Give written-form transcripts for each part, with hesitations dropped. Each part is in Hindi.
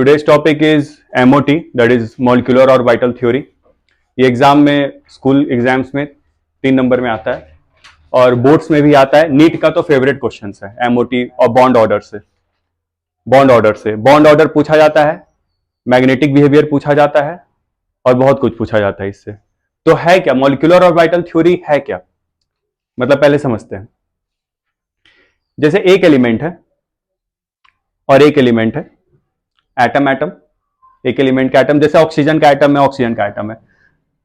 Today's topic is MOT, that is Molecular Orbital Theory. ये एग्जाम में, स्कूल एग्जाम्स में 3 नंबर में आता है और बोर्ड्स में भी आता है. नीट का तो फेवरेट क्वेश्चन है MOT और बॉन्ड ऑर्डर से. बॉन्ड ऑर्डर पूछा जाता है, मैग्नेटिक बिहेवियर पूछा जाता है और बहुत कुछ पूछा जाता है इससे. तो है क्या मॉलिक्यूलर ऑर्बिटल थ्योरी? है क्या मतलब पहले समझते हैं. जैसे एक एलिमेंट है और एक एलिमेंट है, एटम एक एलिमेंट का एटम, जैसे ऑक्सीजन का एटम है, ऑक्सीजन का एटम है,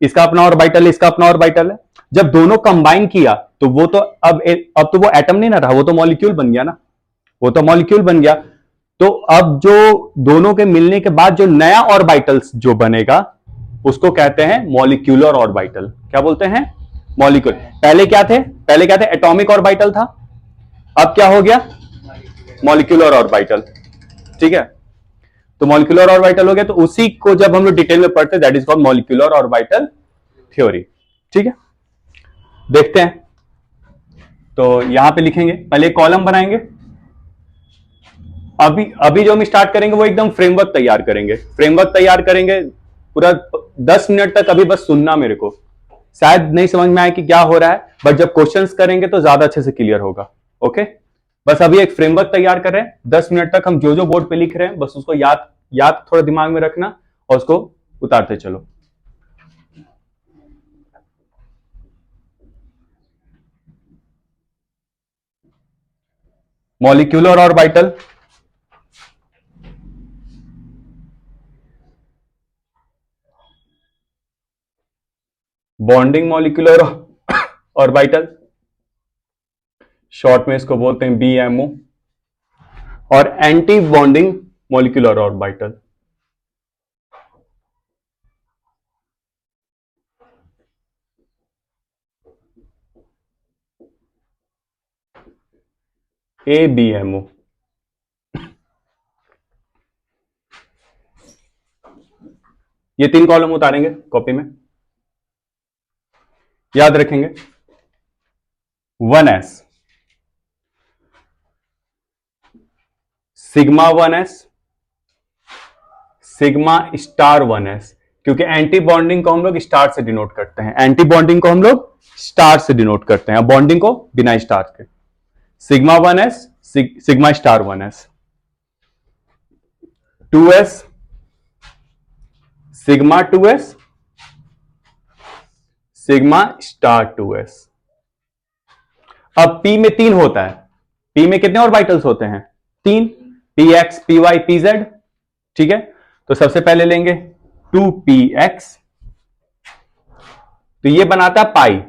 इसका अपना ऑर्बिटल है, इसका अपना ऑर्बिटल है. जब दोनों कंबाइन किया तो वो तो अब तो वो एटम नहीं ना रहा, वो तो मॉलिक्यूल बन गया ना, वो तो मॉलिक्यूल बन गया. तो अब जो दोनों के मिलने के बाद जो नया ऑर्बिटल्स जो बनेगा उसको कहते हैं मॉलिक्यूलर ऑर्बिटल. क्या बोलते हैं? मॉलिक्यूल. पहले क्या थे? एटॉमिक ऑर्बिटल था, अब क्या हो गया? Molecular orbital. ठीक है, तो मॉलिक्यूलर ऑर्बिटल हो गया. तो उसी को जब हम लोग डिटेल में पढ़ते हैं, that is called molecular orbital theory. ठीक है, देखते हैं. तो यहां पे लिखेंगे, पहले कॉलम बनाएंगे. अभी जो हम स्टार्ट करेंगे वो एकदम फ्रेमवर्क तैयार करेंगे. पूरा 10 मिनट तक अभी बस सुनना मेरे को. शायद नहीं समझ में आए कि क्या हो रहा है, बट जब क्वेश्चंस करेंगे तो ज्यादा अच्छे से क्लियर होगा. ओके, बस अभी एक फ्रेमवर्क तैयार कर रहे हैं. 10 मिनट तक हम जो बोर्ड पे लिख रहे हैं बस उसको याद थोड़ा दिमाग में रखना और उसको उतारते चलो. Molecular orbital, bonding molecular orbital, short में इसको बोलते हैं BMO, और anti bonding molecular orbital. ABMO. ये 3 कॉलम उतारेंगे कॉपी में, याद रखेंगे. 1s sigma 1s, sigma star 1s, क्योंकि एंटी बॉन्डिंग को हम लोग स्टार से डिनोट करते हैं. और बॉन्डिंग को बिना स्टार के. Sigma 1s, sigma star 1s. 2s sigma 2s, sigma star 2s. अब P में 3 होता है. P में कितने ऑर्बिटल्स होते हैं? 3. px, py, pz. ठीक है, तो सबसे पहले लेंगे 2px. तो ये बनाता है पाई.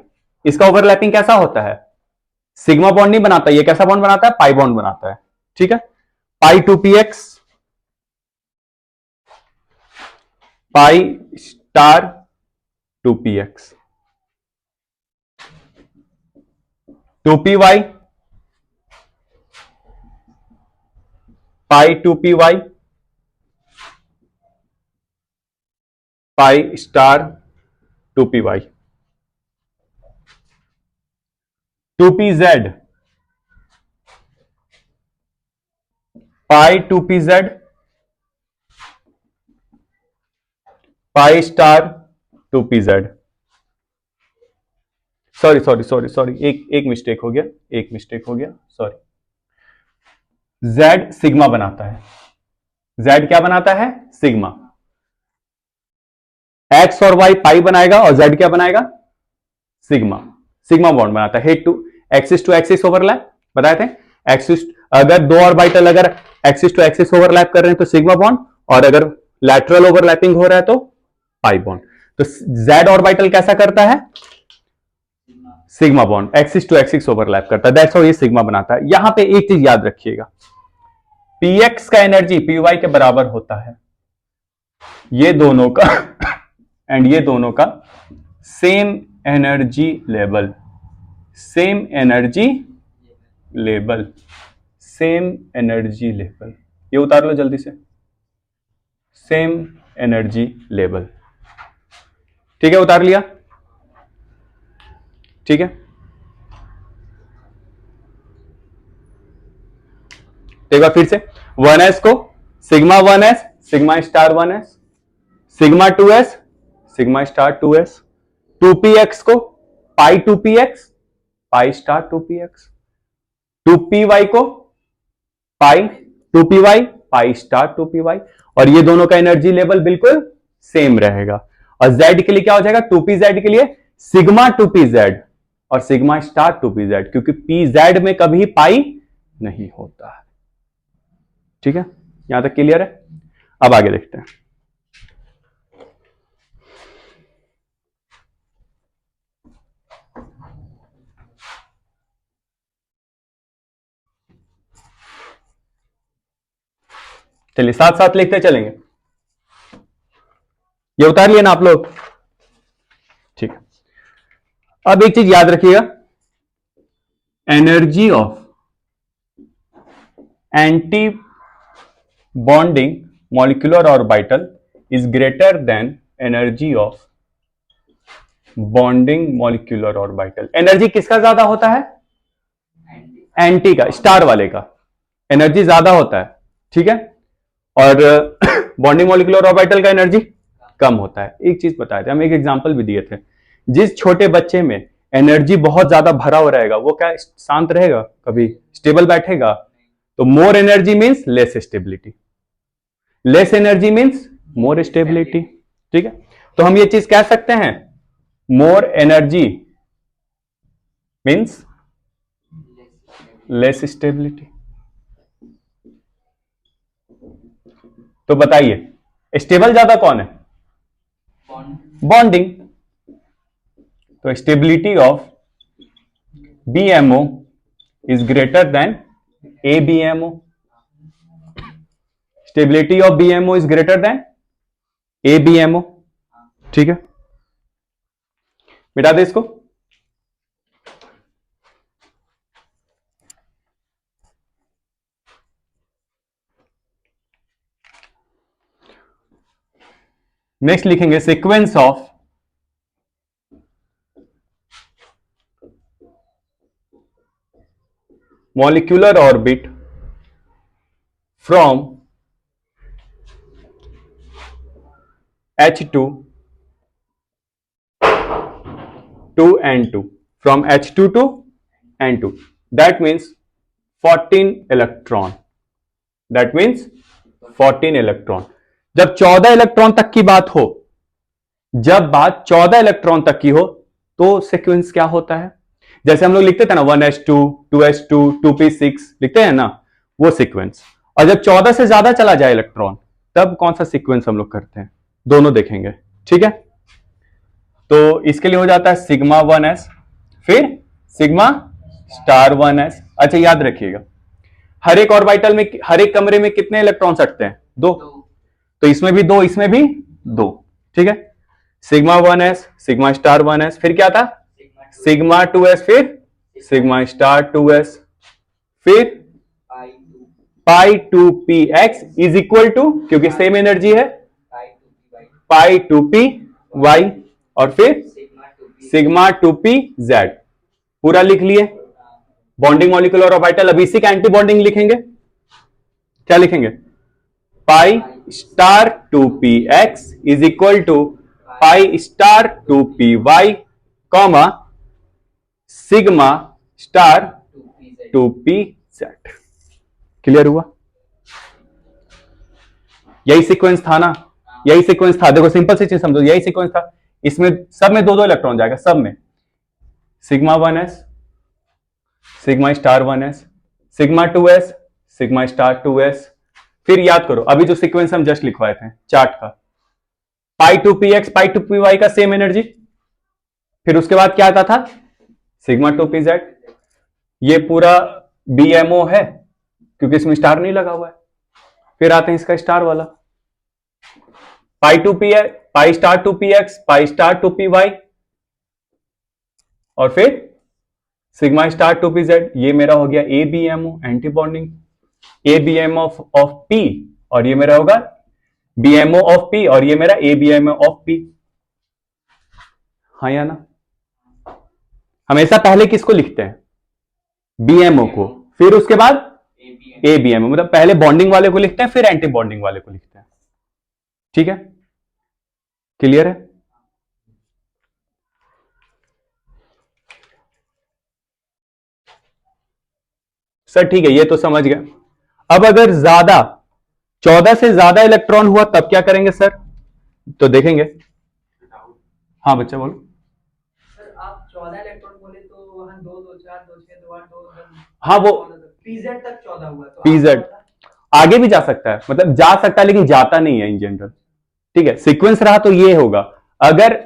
इसका ओवरलैपिंग कैसा होता है? सिग्मा बॉन्ड नहीं बनाता, ये कैसा बॉन्ड बनाता है? पाई बॉन्ड बनाता है. ठीक है, पाई 2px, पाई स्टार 2px. 2py, पाई 2py, पाई स्टार 2py. 2pz, पाई 2pz, pi star 2pz. Sorry, एक मिस्टेक हो गया. सॉरी. Z सिग्मा बनाता है. Z क्या बनाता है? सिग्मा. X और Y पाई बनाएगा और Z क्या बनाएगा? सिग्मा. सिग्मा बॉन्ड बनाता है. Head to axis to axis overlap बताए थे. एक्सिस, अगर दो ऑर्बिटल अगर एक्सिस टू एक्सिस ओवरलैप कर रहे हैं तो सिग्मा बॉन्ड, और अगर लैटरल ओवरलैपिंग हो रहा है तो पाई बॉन्ड. तो Z ऑर्बिटल कैसा करता है? Sigma bond. Axis to axis overlap करता है. दैट्स हाउ ये सिग्मा बनाता है. यहां पे एक चीज याद रखिएगा, px का एनर्जी py के बराबर होता है. ये दोनों का एंड ये दोनों का सेम एनर्जी लेवल. ये उतार लो जल्दी से. Same energy level. ठीक है, उतार लिया. ठीक है, एक बार फिर से 1s को sigma 1s, sigma star 1s, sigma 2s, sigma star 2s, 2px को पाई 2px, पाई स्टार 2px, 2py को पाई 2py, पाई स्टार 2py, और ये दोनों का एनर्जी लेवल बिल्कुल सेम रहेगा। और z के लिए क्या हो जाएगा, 2pz के लिए सिग्मा 2pz और सिग्मा स्टार 2pz, क्योंकि pz में कभी पाई नहीं होता है। ठीक है, यहां तक क्लियर है। अब आगे देखते हैं। चलिए साथ साथ लिखते चलेंगे। ये उतार लिया ना आप लोग, ठीक है। अब एक चीज याद रखिएगा, energy of anti bonding molecular orbital is greater then energy of bonding molecular orbital. Energy किसका ज्यादा होता है, एंटी का, स्टार वाले का एनर्जी ज्यादा होता है, ठीक है, और बॉन्डिंग मॉलिक्यूलर ऑर्बिटल का एनर्जी कम होता है। एक चीज बताए थे हम, एक एग्जांपल भी दिए थे, जिस छोटे बच्चे में एनर्जी बहुत ज्यादा भरा हो रहेगा वो क्या शांत रहेगा, कभी स्टेबल बैठेगा? तो more energy means less stability, less energy means more stability. ठीक है, तो हम ये चीज कह सकते हैं, more energy means less stability. तो बताइए स्टेबल ज्यादा कौन है, बॉन्डिंग। तो stability of BMO is greater then ABMO, stability of BMO is greater then ABMO. ठीक है, मिटा दे इसको। नेक्स्ट लिखेंगे sequence of molecular orbit from H2 to N2, from H2 to N2, that means 14 electron, that means 14 electron। जब 14 इलेक्ट्रॉन तक की बात हो, जब बात 14 इलेक्ट्रॉन तक की हो तो सीक्वेंस क्या होता है, जैसे हम लोग लिखते थे ना 1s2 2s2 2p6 लिखते हैं ना, वो सीक्वेंस। और जब 14 से ज्यादा चला जाए इलेक्ट्रॉन तब कौन सा सीक्वेंस हम लोग करते हैं, दोनों देखेंगे। ठीक है, तो इसके लिए हो जाता है सिग्मा 1s फिर सिग्मा स्टार 1s। अच्छा याद रखिएगा, हर एक ऑर्बिटल में, हर एक कमरे में कितने इलेक्ट्रॉन सटते हैं, दो। तो इसमें भी दो, इसमें भी दो। ठीक है, sigma 1s sigma star 1s, फिर क्या था सिग्मा 2s, फिर सिग्मा स्टार 2s, फिर पाई 2px इज इक्वल टू, क्योंकि सेम एनर्जी है, पाई 2py, और फिर सिग्मा 2pz। पूरा लिख लिए बॉन्डिंग मॉलिक्यूलर ऑर्बिटल। अब इसी का एंटी बॉन्डिंग लिखेंगे, क्या लिखेंगे, pi star 2px is equal to pi star 2py comma sigma star 2pz। Clear हुआ? यही सीक्वेंस था ना, यही सीक्वेंस था। देखो सिंपल सी चीज समझो, यही सीक्वेंस था। इसमें सब में दो दो इलेक्ट्रॉन जाएगा, सब में sigma 1s sigma star 1s, sigma 2s sigma star 2s। फिर याद करो अभी जो सीक्वेंस हम जस्ट लिखवाए थे चार्ट का, पाई 2px पाई 2py का सेम एनर्जी, फिर उसके बाद क्या आता था सिग्मा 2pz। ये पूरा बीएमओ है क्योंकि इसमें स्टार नहीं लगा हुआ है। फिर आते हैं इसका स्टार वाला, पाई 2px पाई स्टार 2px पाई स्टार 2py, और फिर सिग्मा स्टार 2pz। ये मेरा हो गया ABMO anti bonding, ABMO of P, और ये मेरा होगा बीएमओ ऑफ पी, और ये मेरा एबीएमओ ऑफ पी। हाँ या ना? हमेशा पहले किसको लिखते हैं, बीएमओ को, फिर उसके बाद एबीएमओ, मतलब पहले बॉन्डिंग वाले को लिखते हैं फिर एंटी बॉन्डिंग वाले को लिखते हैं। ठीक है, क्लियर है? सर ठीक है, ये तो समझ गए। अब अगर ज्यादा 14 से ज्यादा इलेक्ट्रॉन हुआ तब क्या करेंगे सर? तो देखेंगे। हाँ बच्चा बोलो। सर आप 14 इलेक्ट्रॉन बोले तो वहां 2 2 4 2 6 2 8 2 हाँ वो पीजेड तक 14 हुआ तो पीजेड आगे भी जा सकता है, मतलब जा सकता है लेकिन जाता नहीं है इन जनरल। ठीक है, सीक्वेंस रहा तो ये होगा। अगर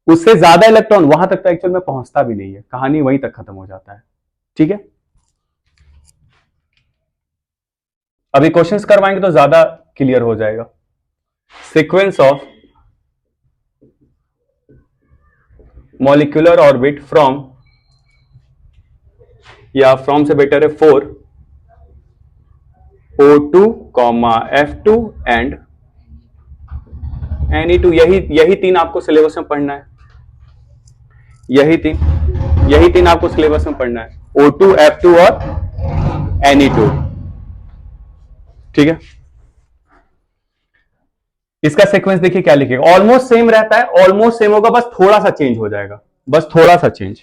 उससे ज्यादा इलेक्ट्रॉन वहां तक तो एक्चुअल में पहुंचता भी नहीं है, कहानी वहीं तक खत्म हो जाता है। ठीक है, अभी क्वेश्चंस करवाएंगे तो ज्यादा क्लियर हो जाएगा। Sequence of molecular orbit from, या फ्रॉम से बेटर है 4 O2, F2 एंड Ne2। यही तीन आपको सिलेबस में पढ़ना है। यही तीन आपको सिलेबस में पढ़ना है, O2, F2 और Ne2। ठीक है, इसका सीक्वेंस देखिए क्या लिखेगा, ऑलमोस्ट सेम रहता है, ऑलमोस्ट सेम होगा, बस थोड़ा सा चेंज हो जाएगा, बस थोड़ा सा change.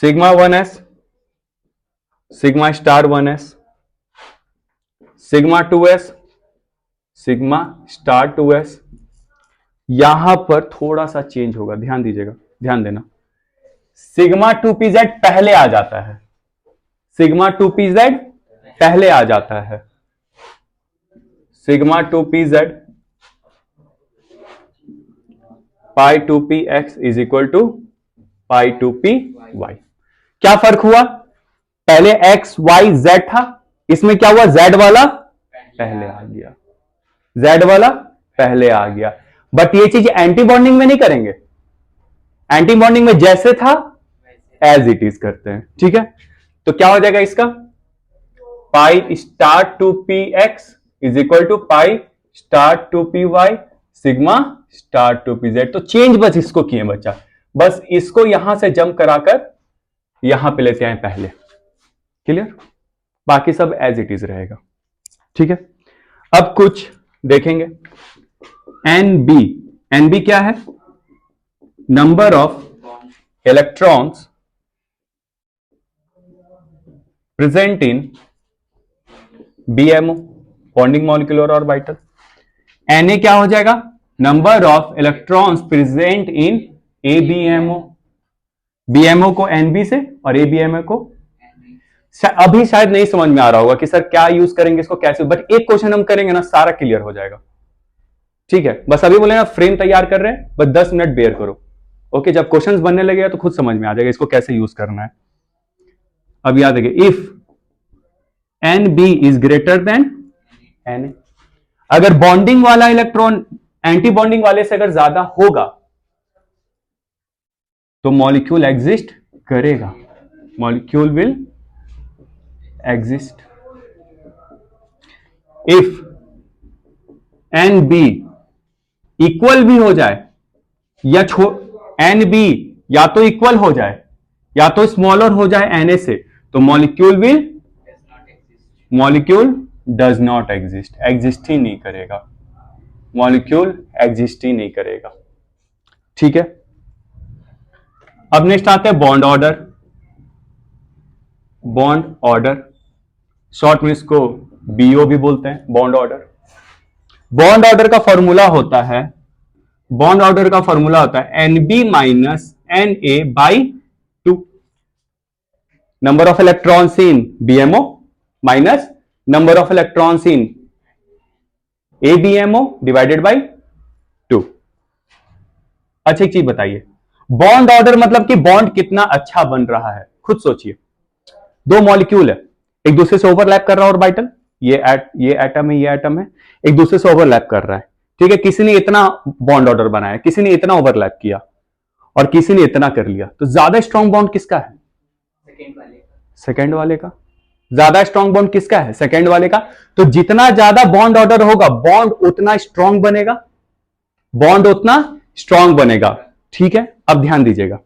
Sigma 1s, sigma star 1s, sigma 2s, sigma star 2s। यहां पर थोड़ा सा चेंज होगा, ध्यान दीजिएगा, ध्यान देना। सिग्मा 2pz पहले आ जाता है, सिग्मा 2pz पहले आ जाता है, sigma 2pz pi 2px is equal to pi 2py। क्या फर्क हुआ? पहले x y z था, इसमें क्या हुआ, z वाला पहले आ गया, z वाला पहले आ गया। बट ये चीज एंटी बॉन्डिंग में नहीं करेंगे, एंटी बॉन्डिंग में जैसे था एज इट इज करते हैं। ठीक है, तो क्या हो जाएगा इसका, pi star 2px is equal to pi star 2py sigma star 2pz। तो चेंज बस इसको किए बच्चा, बस इसको यहां से जंप कराकर यहां पे लेते आए पहले। क्लियर, बाकी सब एज इट इज रहेगा। ठीक है, अब कुछ देखेंगे। एनबी क्या है, number of electrons present in BMO, bonding molecular orbital. Na क्या हो जाएगा, number of electrons present in ABMO, BMO को एनबी से और एबीएमओ को। अभी शायद नहीं समझ में आ रहा होगा कि सर क्या यूज करेंगे इसको कैसे, बट एक क्वेश्चन हम करेंगे ना सारा क्लियर हो जाएगा। ठीक है, बस अभी बोले ना फ्रेम तैयार कर रहे हैं, बस 10 मिनट बेयर करो। ओके, जब क्वेश्चंस बनने लगेगा तो खुद समझ में आ जाएगा इसको कैसे यूज करना है। अब याद रखिए, if N B is greater than N A, अगर बॉन्डिंग वाला इलेक्ट्रॉन एंटी बॉन्डिंग वाले से अगर ज्यादा होगा तो मॉलिक्यूल एग्जिस्ट करेगा, molecule will exist. If N B equal भी हो जाए या एन बी या तो इक्वल हो जाए या तो स्मॉलर हो जाए एन ए से, तो molecule does not exist, exist ही नहीं करेगा, मॉलिक्यूल एग्जिस्ट ही नहीं करेगा। ठीक है, अब नेक्स्ट आते हैं bond order. Bond order short में इसको बीओ भी बोलते हैं, बॉन्ड ऑर्डर। बॉन्ड ऑर्डर का फॉर्मूला होता है, बॉन्ड ऑर्डर का फॉर्मूला होता है NB minus N A by 2, number of electrons in BMO minus number of electrons in ABMO divided by 2। अच्छा एक चीज बताइए, बॉन्ड ऑर्डर मतलब कि बॉन्ड कितना अच्छा बन रहा है, खुद सोचिए। दो मॉलिक्यूल है, एक दूसरे से ओवरलैप कर रहा है ऑर्बिटल, ये एटम है, ये एटम है, एक दूसरे से ओवरलैप कर रहा है। ठीक है, किसी ने इतना बॉन्ड ऑर्डर बनाया, किसी ने इतना ओवरलैप किया और किसी ने इतना कर लिया, तो ज्यादा स्ट्रॉन्ग बॉन्ड किसका है, सेकेंड वाले का। ज्यादा स्ट्रॉन्ग बॉन्ड किसका है, सेकेंड वाले का। तो जितना ज्यादा बॉन्ड ऑर्डर होगा बॉन्ड उतना स्ट्रॉन्ग बनेगा, बॉन्ड उतना स्ट्रॉन्ग बनेगा। ठीक है, अब ध्यान दीजिएगा,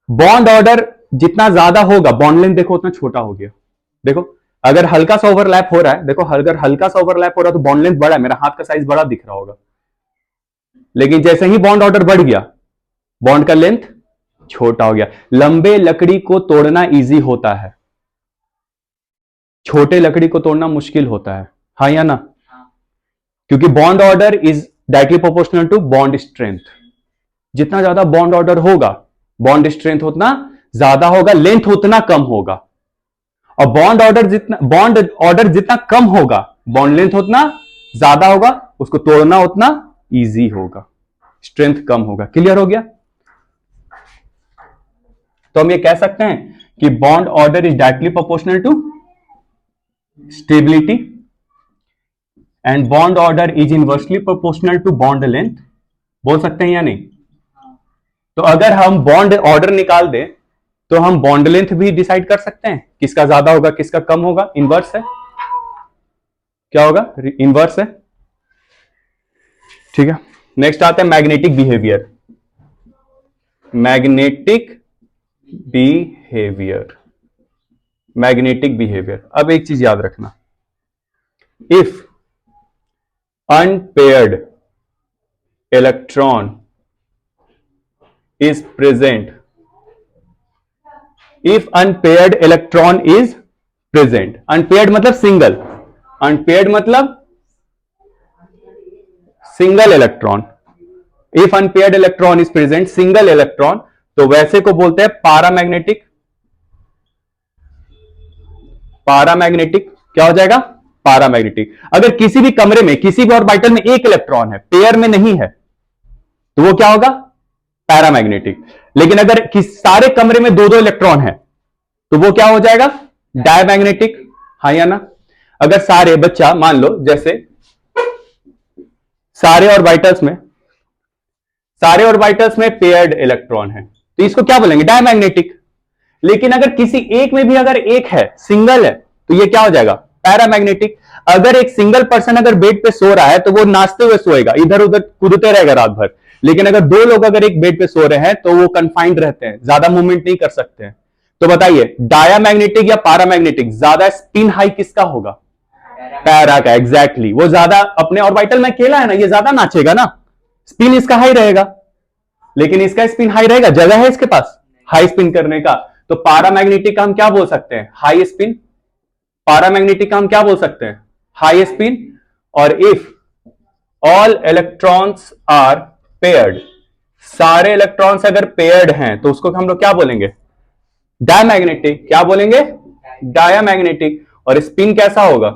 बॉन्ड ऑर्डर जितना ज्यादा होगा बॉन्ड लेंथ देखो उतना छोटा हो गया। देखो अगर हल्का सा ओवरलैप हो रहा है, देखो अगर हल्का सा ओवरलैप हो रहा है तो बॉन्ड लेंथ बड़ा है, मेरा हाथ का साइज बड़ा दिख रहा होगा। लेकिन जैसे ही बॉन्ड ऑर्डर बढ़ गया, बॉन्ड का लेंथ छोटा हो गया। लंबे लकड़ी को तोड़ना इजी होता है, छोटे लकड़ी को तोड़ना मुश्किल होता है, हाँ या ना? क्योंकि bond order is directly proportional to bond strength. जितना ज्यादा बॉन्ड ऑर्डर होगा, बॉन्ड स्ट्रेंथ उतना ज्यादा होगा, लेंथ उतना कम होगा। और बॉन्ड ऑर्डर जितना कम होगा, बॉन्ड लेंथ उतना ज्यादा होगा, उसको तोड़ना उतना इजी होगा, स्ट्रेंथ कम होगा। क्लियर हो गया? तो हम ये कह सकते हैं कि bond order is directly proportional to stability and bond order is inversely proportional to bond length. बोल सकते हैं या नहीं? तो अगर हम बॉन्ड ऑर्डर निकाल दें तो हम बॉन्ड लेंथ भी डिसाइड कर सकते हैं, किसका ज्यादा होगा किसका कम होगा। इनवर्स है, क्या होगा? इनवर्स है। ठीक है, नेक्स्ट आता है magnetic behaviour. Magnetic behaviour, magnetic behaviour. अब एक चीज याद रखना, if unpaired electron is present, if unpaired electron is present, unpaired मतलब सिंगल, unpaired मतलब single electron, if unpaired electron is present, single electron, तो वैसे को बोलते हैं पारामैग्नेटिक। पारामैग्नेटिक क्या हो जाएगा? पारामैग्नेटिक। अगर किसी भी कमरे में, किसी भी ऑर्बिटल में एक इलेक्ट्रॉन है, पेयर में नहीं है, तो वो क्या होगा? पैरामैग्नेटिक। लेकिन अगर सारे कमरे में दो दो इलेक्ट्रॉन है, तो वो क्या हो जाएगा? डायमैग्नेटिक, हाँ या ना? अगर सारे बच्चा मान लो, जैसे सारे ऑर्बिटल्स में पेयर्ड इलेक्ट्रॉन है, तो इसको क्या बोलेंगे? डायमैग्नेटिक। लेकिन अगर किसी एक में भी अगर एक है, सिंगल है, तो ये क्या हो जाएगा? पैरामैग्नेटिक। अगर एक सिंगल पर्सन अगर बेड पे सो रहा है तो वो नाचते हुए सोएगा, इधर उधर कूदते रहेगा रात भर। लेकिन अगर दो लोग अगर एक बेड पे सो रहे हैं तो वो कंफाइंड रहते हैं, ज्यादा मूवमेंट नहीं कर सकते हैं। तो बताइए, डायामैग्नेटिक या पैरामैग्नेटिक, ज्यादा स्पिन हाई किसका होगा? पैरा का, एग्जैक्टली। वो ज्यादा अपने ऑर्बिटल में अकेला है ना, ये ज्यादा नाचेगा ना, स्पिन इसका हाई रहेगा। लेकिन इसका स्पिन हाई रहेगा, जगह है इसके पास हाई स्पिन करने का। तो पैरामैग्नेटिक का हम क्या बोल सकते हैं? High spin. पैरामैग्नेटिक का हम क्या बोल सकते हैं? High spin. और if all electrons are paired, सारे इलेक्ट्रॉन्स अगर पेयर्ड हैं, तो उसको हम लोग क्या बोलेंगे? डायमैग्नेटिक। क्या बोलेंगे? डायमैग्नेटिक। और स्पिन कैसा होगा?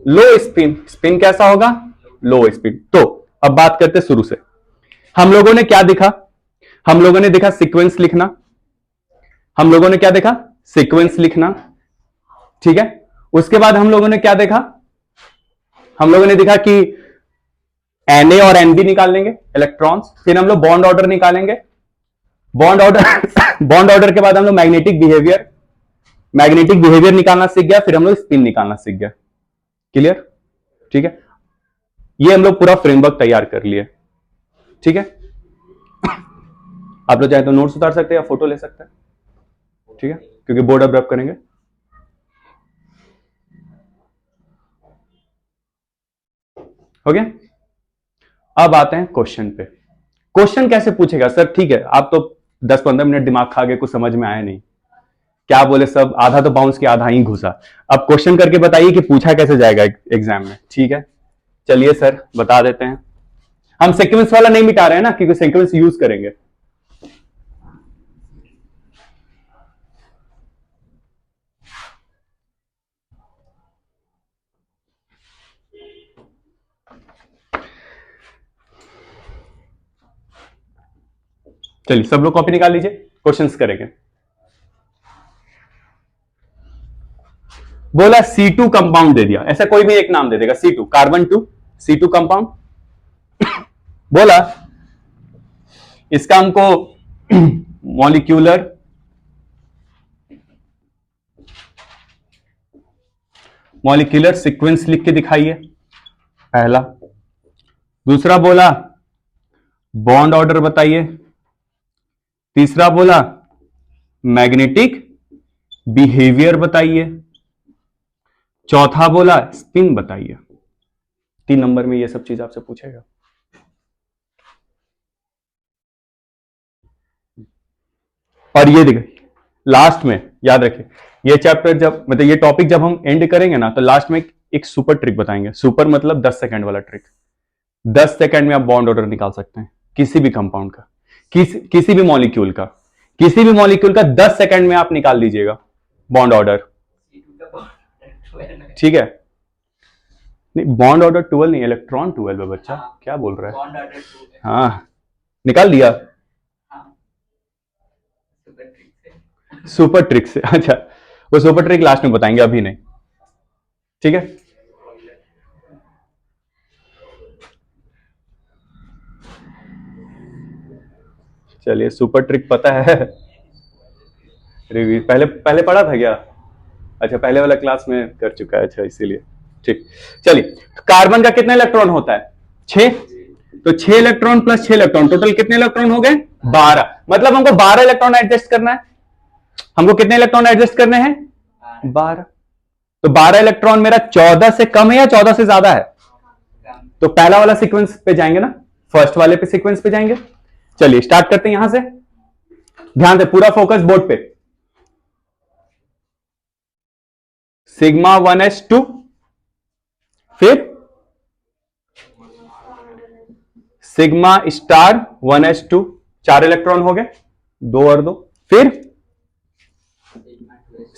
लो स्पिन। स्पिन कैसा होगा? लो स्पिन। तो अब बात करते शुरू से। हम लोगों ने क्या देखा? हम लोगों ने देखा सीक्वेंस लिखना। हम लोगों ने क्या देखा? सीक्वेंस लिखना। ठीक है, उसके बाद हम लोगों ने क्या देखा? हम लोगों ने देखा कि Na और Nb निकाल लेंगे इलेक्ट्रॉन्स, फिर हम लोग बॉन्ड ऑर्डर निकालेंगे। बॉन्ड ऑर्डर के बाद हम लोग मैग्नेटिक बिहेवियर निकालना सीख गया, फिर हम लोग स्पिन निकालना सीख गया। क्लियर? ठीक है, ये हम लोग पूरा फ्रेमवर्क तैयार कर लिए। ठीक है, आप लोग चाहे तो नोट्स उतार सकते हैं या फोटो ले सकते हैं। ठीक है, क्योंकि बोर्ड अब रब करेंगे। हो गया? अब आते हैं क्वेश्चन पे। क्वेश्चन कैसे पूछेगा सर? ठीक है, आप तो 10-15 मिनट दिमाग खा गए, कुछ समझ में आया नहीं, क्या बोले सब, आधा तो बाउंस किया, आधा ही घुसा। अब क्वेश्चन करके बताइए कि पूछा कैसे जाएगा एग्जाम में। ठीक है, चलिए सर बता देते हैं। हम सीक्वेंस वाला नहीं मिटा रहे हैं ना, क्योंकि सीक्वेंस यूज करेंगे। चलिए सब लोग कॉपी निकाल लीजिए, क्वेश्चंस करेंगे। बोला C2 कंपाउंड दे दिया, ऐसा कोई भी एक नाम दे देगा। C2 carbon 2, C2 compound. बोला इसका हमको मॉलिक्यूलर सीक्वेंस लिख के दिखाइए, पहला। दूसरा बोला बॉन्ड ऑर्डर बताइए। तीसरा बोला मैग्नेटिक बिहेवियर बताइए। चौथा बोला स्पिन बताइए। 3 नंबर में ये सब चीज आपसे पूछेगा। और ये देखिए लास्ट में याद रखिए, ये चैप्टर जब मतलब ये टॉपिक जब हम एंड करेंगे ना, तो लास्ट में एक सुपर ट्रिक बताएंगे। सुपर मतलब 10 सेकंड वाला ट्रिक। 10 सेकंड में आप बॉन्ड ऑर्डर निकाल सकते हैं किसी भी कंपाउंड का, किसी भी मॉलिक्यूल का, किसी भी मॉलिक्यूल का 10 सेकंड में आप निकाल लीजिएगा बॉन्ड ऑर्डर। ठीक है, नहीं बॉन्ड ऑर्डर 12 नहीं, इलेक्ट्रॉन 12 है बच्चा। क्या बोल रहा है? बॉन्ड ऑर्डर 2 है। हाँ निकाल दिया हाँ, सुपर ट्रिक से। सुपर ट्रिक से। अच्छा वो सुपर ट्रिक लास्ट में बताएंगे, अभी नहीं। ठीक है, चलिए सुपर ट्रिक पता है। रिव्यू पहले पहले पढ़ा था क्या? अच्छा पहले वाला क्लास में कर चुका है, अच्छा इसीलिए। ठीक, चलिए कार्बन का कितना इलेक्ट्रॉन होता है? 6। तो 6 इलेक्ट्रॉन प्लस 6 इलेक्ट्रॉन, टोटल कितने इलेक्ट्रॉन हो गए? 12। मतलब हमको 12 इलेक्ट्रॉन एडजस्ट करना है। हमको कितने इलेक्ट्रॉन एडजस्ट करने हैं? 12। तो 12 इलेक्ट्रॉन मेरा 14 से कम है या 14 से ज्यादा है? तो पहला वाला सीक्वेंस पे जाएंगे ना, फर्स्ट वाले पे सीक्वेंस पे जाएंगे। चलिए स्टार्ट करते हैं यहां से। ध्यान दे, पूरा फोकस बोर्ड पे। सिग्मा 1s2, फिर सिग्मा स्टार 1s2, 4 इलेक्ट्रॉन हो गए, 2 और 2। फिर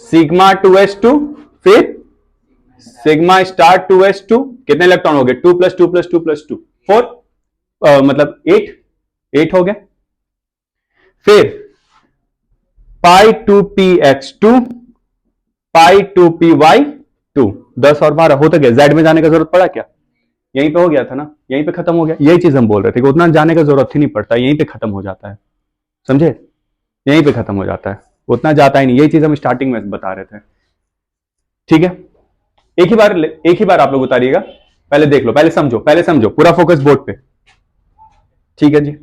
सिग्मा 2s2, फिर सिग्मा स्टार 2s2, कितने इलेक्ट्रॉन हो गए? 2 + 2 + 2 + 2 4, मतलब 8 हो गए। फिर पाई 2px2, पाई 2py2, 10 और 12 होता गया। जेड में जाने का जरूरत पड़ा क्या? यहीं पे हो गया था ना, यहीं पे खत्म हो गया। यही चीज हम बोल रहे थे कि उतना जाने का जरूरत ही नहीं पड़ता, यहीं पे खत्म हो जाता है। समझे? यहीं पे खत्म हो जाता है, उतना जाता ही नहीं। यही चीज हम स्टार्टिंग में बता रहे थे। ठीक है, एक ही बार आप लोग उतारिएगा। पहले देख लो, पहले समझो, पूरा फोकस बोर्ड पे। ठीक है जी,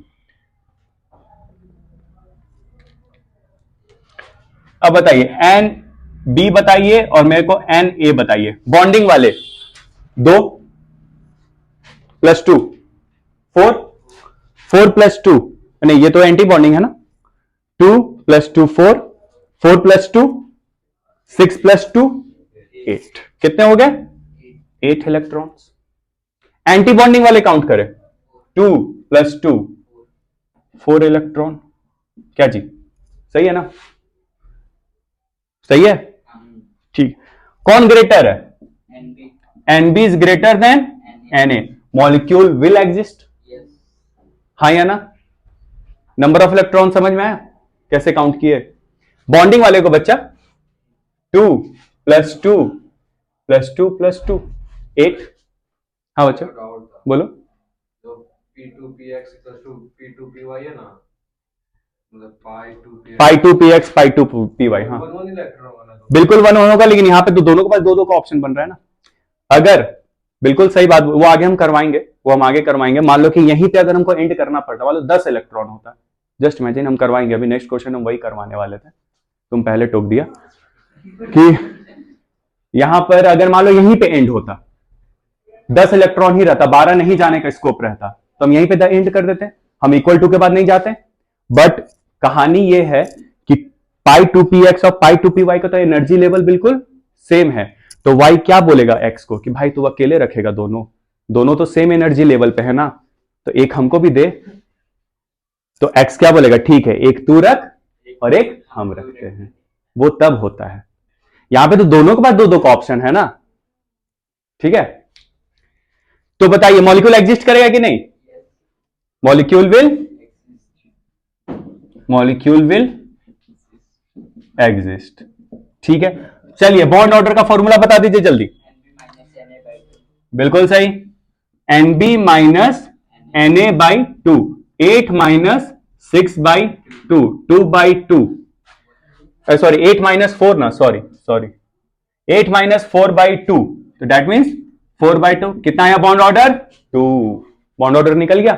अब बताइए एन बी बताइए और मेरे को एन ए बताइए। बॉन्डिंग वाले 2 + 2 4, 4 + 2 नहीं, ये तो एंटी बॉन्डिंग है ना। 2 + 2 4, 4 + 2 6 + 2 8, कितने हो गए? 8 इलेक्ट्रॉन्स। एंटी बॉन्डिंग वाले काउंट करें, 2 + 2 4 इलेक्ट्रॉन। क्या जी, सही है ना? सही है, ठीक। कौन ग्रेटर है? NB is greater than NA. Molecule will exist, हाँ या ना? नंबर ऑफ इलेक्ट्रॉन समझ में आया कैसे काउंट किए? बॉन्डिंग वाले को बच्चा 2 + 2 + 2 + 2 8। हाँ बच्चा बोलो। तो P2Px = P2Py है ना, मतलब पाई 2px पाई 2py। हाँ बिल्कुल 1 होगा, लेकिन यहाँ पे तो दोनों के पास 2 का ऑप्शन बन रहा है ना। अगर बिल्कुल सही बात, वो आगे हम करवाएंगे, वो हम आगे करवाएंगे। मान लो कि यहीं पे अगर हमको एंड करना पड़ता, मान लो 10 इलेक्ट्रॉन होता, जस्ट इमेजिन, हम करवाएंगे। अभी नेक्स्ट क्वेश्चन हम वही करवाने वाले थे, तुम पहले टोक दिया कि यहां पर अगर मान लो यहीं पे एंड होता, 10 इलेक्ट्रॉन ही रहता, 12 नहीं जाने का स्कोप रहता, तो हम यहीं पे एंड कर देते, हम =2 के बाद नहीं जाते। बट कहानी ये है कि पाई 2px और पाई 2py का तो एनर्जी लेवल बिल्कुल सेम है। तो y क्या बोलेगा x को कि भाई तू अकेले रखेगा, दोनों तो सेम एनर्जी लेवल पे है ना, तो एक हमको भी दे। तो x क्या बोलेगा? ठीक है, एक तू रख और एक हम रखते हैं। वो तब होता है, यहां पे तो दोनों के पास 2 का ऑप्शन है ना। ठीक है, तो बताइए मॉलिक्यूल एग्जिस्ट करेगा कि नहीं? Molecule will exist. ठीक है, चलिए बॉन्ड ऑर्डर का फॉर्मूला बता दीजिए जल्दी। बिल्कुल सही, Nb - Na/2, 8 - 6/2, 2/2, सॉरी 8 - 4 ना, सॉरी 8 - 4/2, तो दैट मीन्स 4/2। कितना आया बॉन्ड ऑर्डर? 2। बॉन्ड ऑर्डर निकल गया,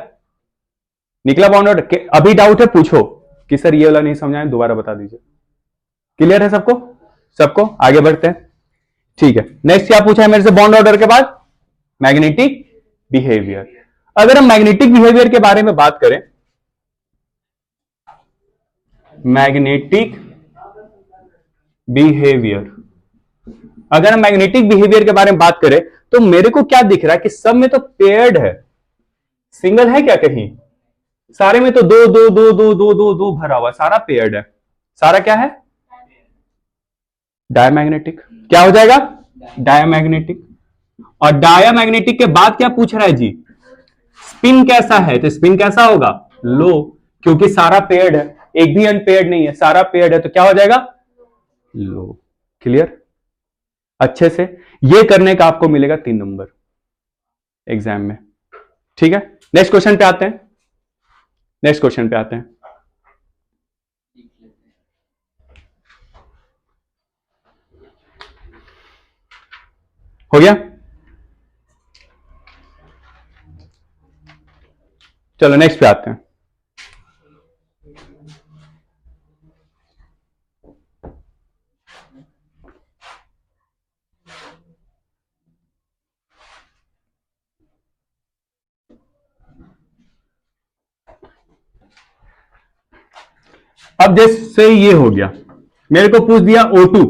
निकला बॉन्ड ऑर्डर। अभी डाउट है पूछो कि सर ये वाला नहीं समझाए, दोबारा बता दीजिए। क्लियर है सबको? आगे बढ़ते हैं। ठीक है, नेक्स्ट क्या पूछा है मेरे से बॉन्ड ऑर्डर के बाद? Magnetic behaviour. अगर हम मैग्नेटिक बिहेवियर के बारे में बात करें, मैग्नेटिक बिहेवियर, अगर हम मैग्नेटिक बिहेवियर के बारे में बात करें तो मेरे को क्या दिख रहा है कि सब में तो पेयर्ड है, सिंगल है क्या कहीं? सारे में तो दो दो दो दो दो दो दो भरा हुआ, सारा पेयर्ड है, सारा क्या है? डायमैग्नेटिक। क्या हो जाएगा? डायमैग्नेटिक। और डायमैग्नेटिक के बाद क्या पूछ रहा है जी? स्पिन कैसा है? तो स्पिन कैसा होगा? लो, क्योंकि सारा पेयर्ड है, एक भी अनपेयर्ड नहीं है, सारा पेयर्ड है, तो क्या हो जाएगा? लो। क्लियर? अच्छे से ये करने का आपको मिलेगा 3 नंबर एग्जाम में। ठीक है, नेक्स्ट क्वेश्चन पे आते हैं। नेक्स्ट क्वेश्चन पे आते हैं। हो गया? चलो नेक्स्ट पे आते हैं। अब जैसे ये हो गया, मेरे को पूछ दिया O2,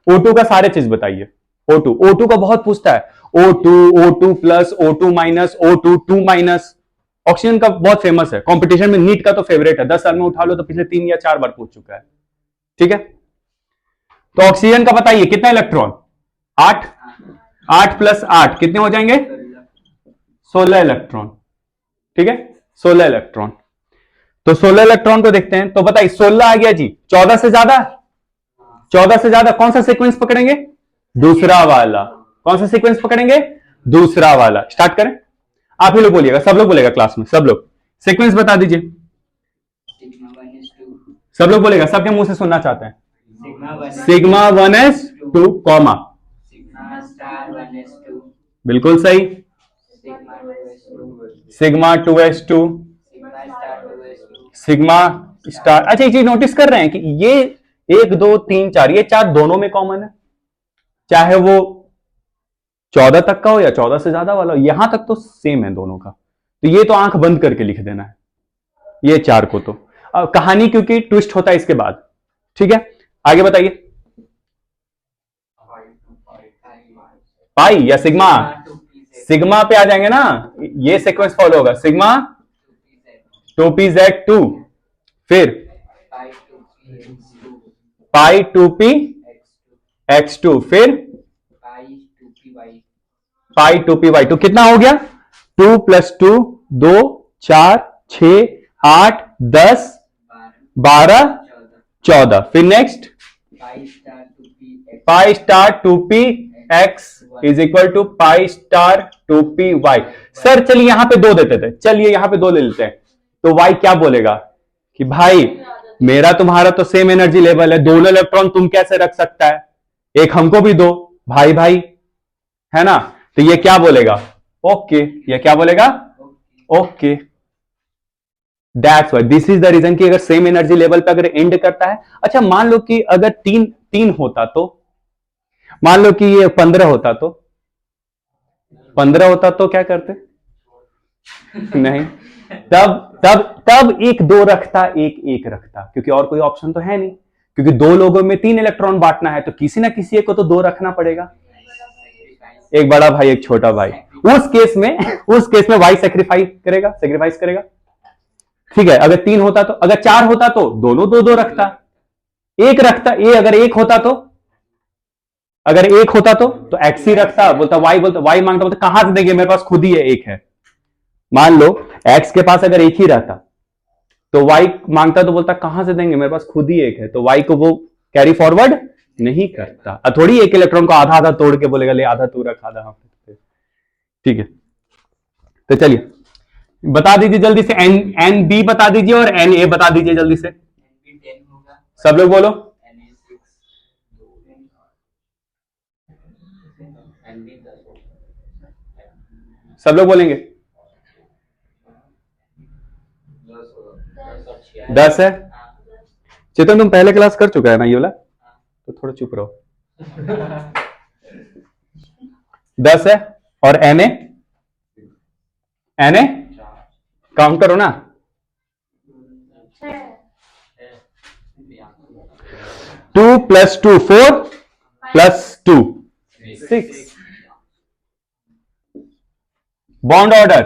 O2 का सारे चीज बताइए। O2 का बहुत पूछता है, O2, O2 plus, O2 minus, O2 2 minus. Oxygen का बहुत फेमस है, कंपटीशन में, नीट का तो फेवरेट है, 10 साल में उठा लो तो पिछले 3 या 4 बार पूछ चुका है। ठीक है, तो ऑक्सीजन का बताइए कितना इलेक्ट्रॉन? 8, 8 प्लस 8 कितने हो जाएंगे? 16 इलेक्ट्रॉन। ठीक है, 16 इलेक्ट्रॉन। तो 16 इलेक्ट्रॉन को देखते हैं, तो बताइए 16 आ गया जी, 14 से ज्यादा? 14 से ज्यादा कौन सा सीक्वेंस पकड़ेंगे? दूसरा वाला। कौन सा सीक्वेंस पकड़ेंगे? दूसरा वाला। स्टार्ट करें, आप ही लोग बोलिएगा, सब लोग बोलेगा क्लास में, सब लोग सीक्वेंस बता दीजिए। सब लोग बोलेगा, सबके मुंह से सुनना चाहते हैं। सिग्मा 1s2 कॉमा, बिल्कुल सही। Sigma 2s2, sigma star. अच्छा एक चीज नोटिस कर रहे हैं कि ये 1 2 3 4, ये 4 दोनों में कॉमन है, चाहे वो 14 तक का हो या 14 से ज्यादा वाला हो, यहां तक तो सेम है दोनों का। तो ये तो आंख बंद करके लिख देना है ये 4 को। तो कहानी क्योंकि ट्विस्ट होता है इसके बाद। ठीक है, आगे बताइए। पाई या सिग्मा? सिग्मा पे आ जाएंगे ना, ये सीक्वेंस फॉलो होगा, सिग्मा 2pz2, फिर पाई 2px2, फिर पाई 2py2। कितना हो गया? 2 प्लस 2 2 4 6 8 10 12 14, फिर next pi star 2px is equal to pi star 2py। Sir चलिए यहां पे 2 देते थे, चलिए यहां पे 2 ले लेते हैं, तो y क्या बोलेगा कि भाई मेरा तुम्हारा तो सेम एनर्जी लेवल है, दोनों इलेक्ट्रॉन तुम कैसे रख सकता है, एक हमको भी दो, भाई भाई, है ना? तो ये क्या बोलेगा? ओके। ये क्या बोलेगा? Okay. That's why, this is the reason कि अगर सेम एनर्जी लेवल पे अगर एंड करता है। अच्छा मान लो कि अगर 3 होता तो, मान लो कि ये 15 होता तो, 15 होता तो क्या करते? नहीं, तब एक 2 रखता, एक रखता, क्योंकि और कोई ऑप्शन तो है नहीं, क्योंकि 2 लोगों में 3 इलेक्ट्रॉन बांटना है, तो किसी ना किसी एक को तो 2 रखना पड़ेगा, एक बड़ा भाई एक छोटा भाई। उस केस में भाई सेक्रीफाइस करेगा। ठीक है, अगर 3 होता तो, अगर 4 होता तो दोनों 2 रखता, एक रखता, अगर 1 होता तो, अगर 1 होता तो एक्स ही रखता, बोलता वाई मांगता, बोलता कहां से देंगे, मेरे पास खुद ही है, 1 है। मान लो एक्स के पास अगर 1 ही रहता तो वाई मांगता तो बोलता कहां से देंगे, मेरे पास खुद ही 1 है, तो वाई को वो कैरी फॉरवर्ड नहीं करता। थोड़ी एक इलेक्ट्रॉन को आधा आधा तोड़ के बोलेगा ले आधा तू रख आधा हम। ठीक है, तो चलिए बता दीजिए जल्दी से, एन बी बता दीजिए और एन ए बता दीजिए जल्दी से, सब लोग बोलो। सब लोग बोलेंगे 10 है। चेतन तुम पहले क्लास कर चुका है ना ये वाला, तो थोड़ा चुप रहो। 10 है। और Na, Na काउंट करो ना। 2 + 2 4 + 2 6। Bond order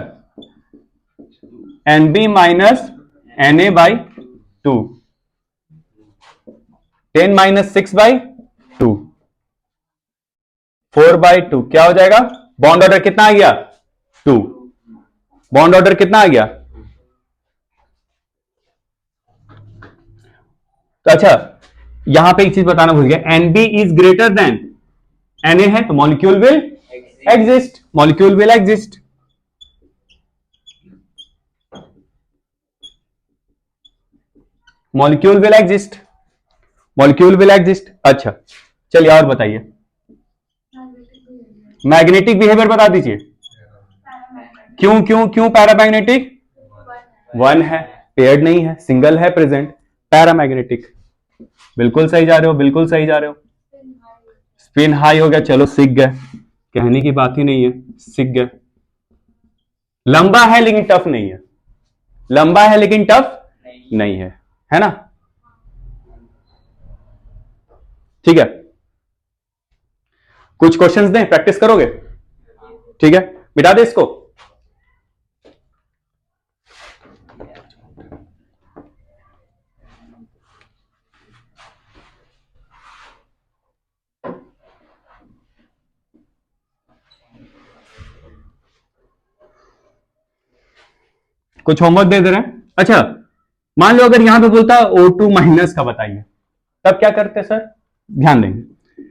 Nb minus Na/2, 10 - 6/2, 4/2 क्या हो जाएगा? बॉन्ड ऑर्डर कितना आ गया? 2। बॉन्ड ऑर्डर कितना आ गया? तो अच्छा, यहां पे एक चीज बताना भूल गया, Nb is greater then Na है तो molecule will exist, molecule will exist. Molecule will exist, molecule will exist. अच्छा चलिए और बताइए, मैग्नेटिक बिहेवियर बता दीजिए। क्यों क्यों क्यों पैरामैग्नेटिक? 1 है, पेयर्ड नहीं है, सिंगल है प्रेजेंट, पैरामैग्नेटिक। बिल्कुल सही जा रहे हो, बिल्कुल सही जा रहे हो। स्पिन हाई हो गया, चलो सीख गए, कहने की बात ही नहीं है, सीख गए। लंबा है लेकिन टफ नहीं है, लंबा है लेकिन टफ नहीं है ना? ठीक है, कुछ क्वेश्चंस दें, प्रैक्टिस करोगे? ठीक है, मिटा दे इसको। कुछ होमवर्क दे रहे हैं। अच्छा, मान लो अगर यहां पे बोलता O2 माइनस का बताइए, तब क्या करते सर? ध्यान देंगे।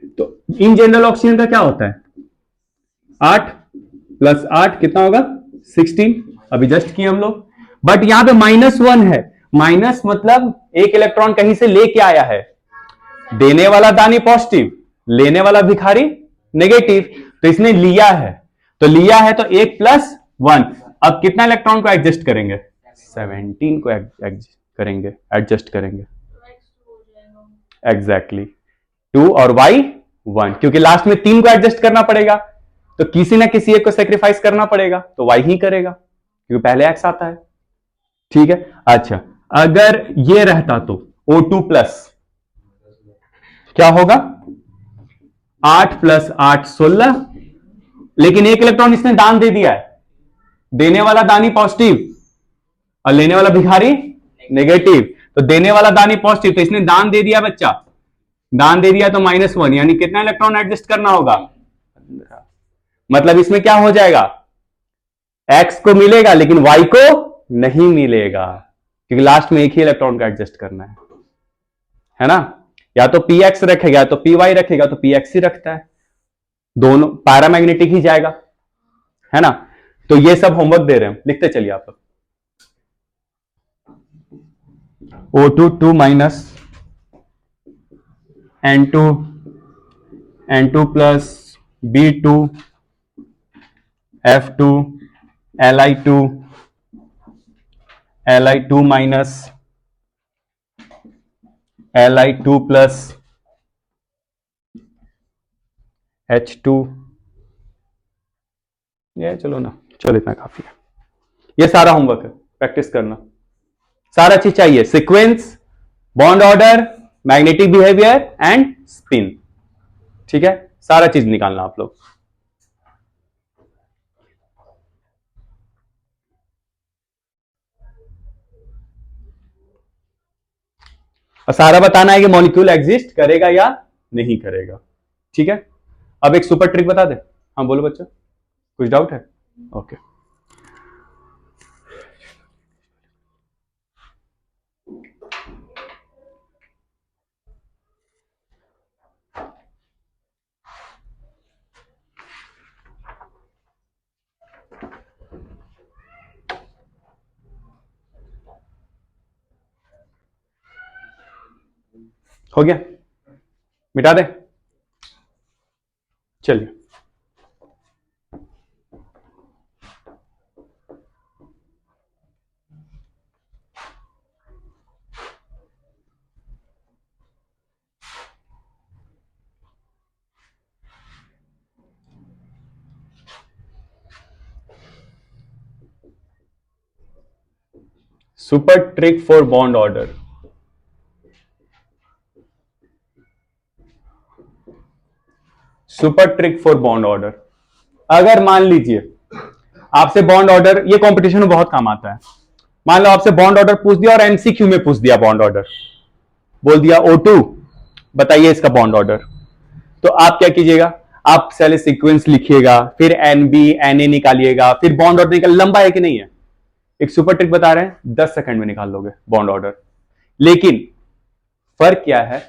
तो इन जनरल ऑक्सीजन का क्या होता है? 8 + 8 कितना होगा? 16, अभी जस्ट किए हम लोग। बट यहां पे -1 है, माइनस मतलब एक इलेक्ट्रॉन कहीं से लेके आया है, देने वाला दानी पॉजिटिव, लेने वाला भिखारी नेगेटिव, तो इसने लिया है, तो लिया है तो 1 + 1। अब कितना इलेक्ट्रॉन को एडजस्ट करेंगे? 17 को एडजस्ट करेंगे। एग्जैक्टली 2 और y 1, क्योंकि लास्ट में 3 को एडजस्ट करना पड़ेगा, तो किसी ना किसी एक को सेक्रीफाइस करना पड़ेगा, तो y ही करेगा क्योंकि पहले x आता है। ठीक है, अच्छा अगर ये रहता तो O2+ क्या होगा? 8 + 8 16, लेकिन एक इलेक्ट्रॉन इसने दान दे दिया है, देने वाला दानी पॉजिटिव और लेने वाला भिखारी नेगेटिव, तो देने वाला दानी पॉजिटिव, तो इसने दान दे दिया बच्चा, दान दे दिया तो -1, यानी कितना इलेक्ट्रॉन एडजस्ट करना होगा? 15। मतलब इसमें क्या हो जाएगा? x को मिलेगा लेकिन y को नहीं मिलेगा, क्योंकि लास्ट में एक ही इलेक्ट्रॉन का एडजस्ट करना है ना? या तो px रखेगा, या तो py रखेगा, तो px ही रखता है, दोनों पैरामैग्नेटिक ही जाएगा, है ना? तो ये सब होमवर्क दे रहे हैं, लिखते चलिए आप लोग। O2 2 minus N2 + B2 F2 Li2 minus Li2 + H2, ये चलो ना, चलो इतना काफी है। ये सारा होमवर्क है, प्रैक्टिस करना, सारा चीज चाहिए, sequence, bond order, magnetic behaviour and spin. ठीक है, सारा चीज निकालना आप लोग। और सारा बताना है कि मॉलिक्यूल एग्जिस्ट करेगा या नहीं करेगा। ठीक है, अब एक सुपर ट्रिक बता दे। हाँ बोलो बच्चा, कुछ डाउट है? ओके, हो गया, मिटा दे, चलिए। Super trick for bond order. Super trick for bond order. अगर मान लीजिए आपसे बॉन्ड ऑर्डर, ये कंपटीशन में बहुत काम आता है, मान लो आपसे बॉन्ड ऑर्डर पूछ दिया और एमसीक्यू में पूछ दिया बॉन्ड ऑर्डर, बोल दिया O2 बताइए इसका बॉन्ड ऑर्डर, तो आप क्या कीजिएगा, आप पहले सीक्वेंस लिखिएगा, फिर NB NA निकालिएगा, फिर बॉन्ड ऑर्डर निकाल, लंबा है कि नहीं है। एक सुपर ट्रिक बता रहे हैं, 10 सेकंड में निकाल लोगे बॉन्ड ऑर्डर। लेकिन फर्क क्या है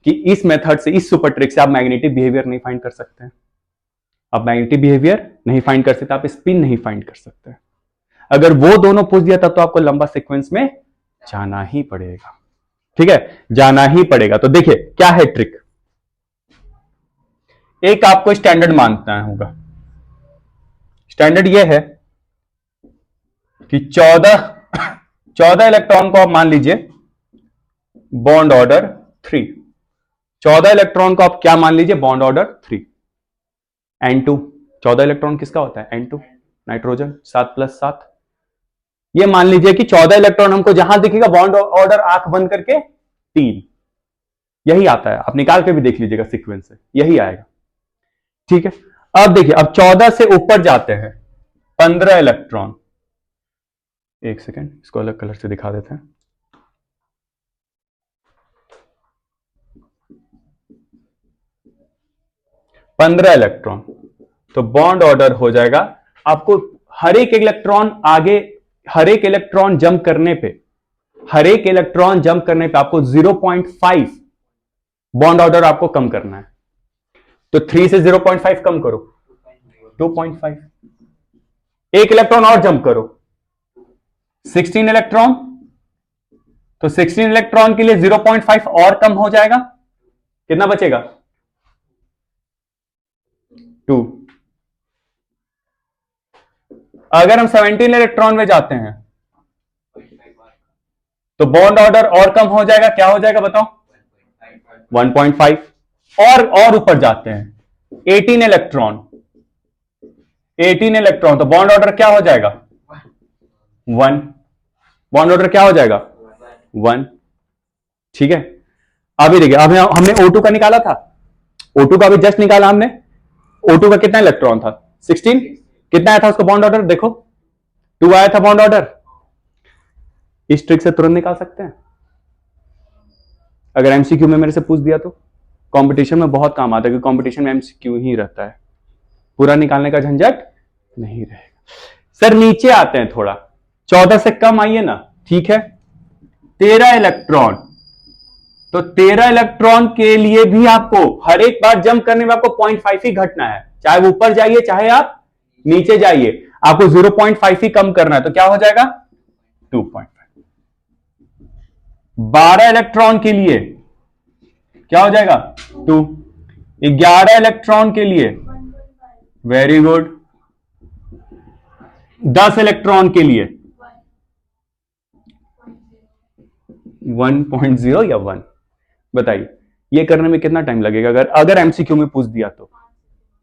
कि इस मेथड से, इस सुपर ट्रिक से आप मैग्नेटिक बिहेवियर नहीं फाइंड कर सकते हैं। आप मैग्नेटिक बिहेवियर नहीं फाइंड कर सकते, आप स्पिन नहीं फाइंड कर सकते। अगर वो दोनों पूछ दिया तब तो आपको लंबा सीक्वेंस में जाना ही पड़ेगा, ठीक है, जाना ही पड़ेगा। तो देखिए क्या है ट्रिक। एक आपको स्टैंडर्ड मानना होगा, स्टैंडर्ड ये है कि 14 इलेक्ट्रॉन को आप मान लीजिए बॉन्ड ऑर्डर 3, 14 इलेक्ट्रॉन को आप क्या मान लीजिए, बॉन्ड ऑर्डर 3। N2, 14 इलेक्ट्रॉन किसका होता है, N2 नाइट्रोजन, 7+7। ये मान लीजिए कि 14 इलेक्ट्रॉन हमको जहां दिखेगा बॉन्ड ऑर्डर आंख बंद करके 3, यही आता है, आप निकाल के भी देख लीजिएगा सीक्वेंस से, यही आएगा, ठीक है। अब देखिए, अब 14 से ऊपर जाते हैं 15 इलेक्ट्रॉन, एक सेकेंड इसको अलग कलर से दिखा देते हैं। पंद्रह इलेक्ट्रॉन, तो बॉन्ड ऑर्डर हो जाएगा आपको हर एक इलेक्ट्रॉन आगे, हर एक इलेक्ट्रॉन जंप करने पे, हर एक इलेक्ट्रॉन जंप करने पे आपको 0.5 बॉन्ड ऑर्डर आपको कम करना है। तो 3 से 0.5 कम करो, 2.5। एक इलेक्ट्रॉन और जंप करो, 16 इलेक्ट्रॉन, तो 16 इलेक्ट्रॉन के लिए 0.5 और कम हो जाएगा, कितना बचेगा, 2। अगर हम 17 इलेक्ट्रॉन में जाते हैं तो बॉन्ड ऑर्डर और कम हो जाएगा, क्या हो जाएगा बताओ, 1.5। और ऊपर जाते हैं 18 इलेक्ट्रॉन, 18 इलेक्ट्रॉन, तो बॉन्ड ऑर्डर क्या हो जाएगा, 1। बॉन्ड ऑर्डर क्या हो जाएगा, 1, ठीक है। अभी देखिए, अभी हमने O2 का निकाला था, O2 का भी जस्ट निकाला हमने। O2 का कितना इलेक्ट्रॉन था, 16। कितना आया था उसको बॉन्ड ऑर्डर, देखो 2 आया था बॉन्ड ऑर्डर। इस ट्रिक से तुरंत निकाल सकते हैं, अगर एमसीक्यू में मेरे से पूछ दिया तो। कंपटीशन में बहुत काम आता है, क्योंकि कंपटीशन में एमसीक्यू ही रहता है, पूरा निकालने का झंझट नहीं रहेगा। सर नीचे आते हैं थोड़ा, 14 से कम आइए ना, ठीक है। 13 इलेक्ट्रॉन, तो 13 इलेक्ट्रॉन के लिए भी आपको हर एक बार जंप करने में आपको 0.5 ही घटना है, चाहे ऊपर जाइए चाहे आप नीचे जाइए, आपको 0.5 ही कम करना है, तो क्या हो जाएगा, 2.5। 12 इलेक्ट्रॉन के लिए क्या हो जाएगा, 2। 11 इलेक्ट्रॉन के लिए, वेरी गुड। 10 इलेक्ट्रॉन के लिए 1.0 या 1, बताइए ये करने में कितना टाइम लगेगा, अगर एमसीक्यू में पूछ दिया तो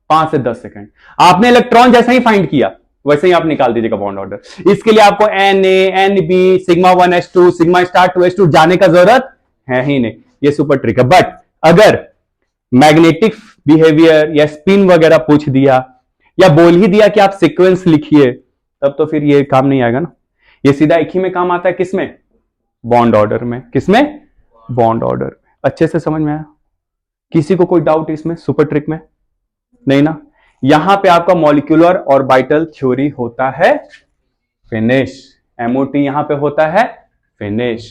5 से 10 सेकंड। आपने इलेक्ट्रॉन जैसा ही फाइंड किया वैसे ही आप निकाल दीजिएगा बॉन्ड ऑर्डर। इसके लिए आपको Na Nb sigma 1s2 sigma star 2s2 जाने का जरूरत है ही नहीं, ये सुपर ट्रिक है। बट अगर मैग्नेटिक बिहेवियर या स्पिन वगैरह पूछ दिया या बोल ही दिया कि आप सीक्वेंस लिखिए, तब तो फिर ये काम नहीं आएगा ना। ये सीधा एक ही में काम आता है, किसमें, बॉन्ड ऑर्डर में। किसमें, बॉन्ड ऑर्डर। अच्छे से समझ में आया, किसी को कोई डाउट इसमें सुपर ट्रिक में, नहीं ना। यहां पे आपका मॉलिक्यूलर ऑर्बिटल थ्योरी होता है फिनिश, MOT यहां पे होता है फिनिश।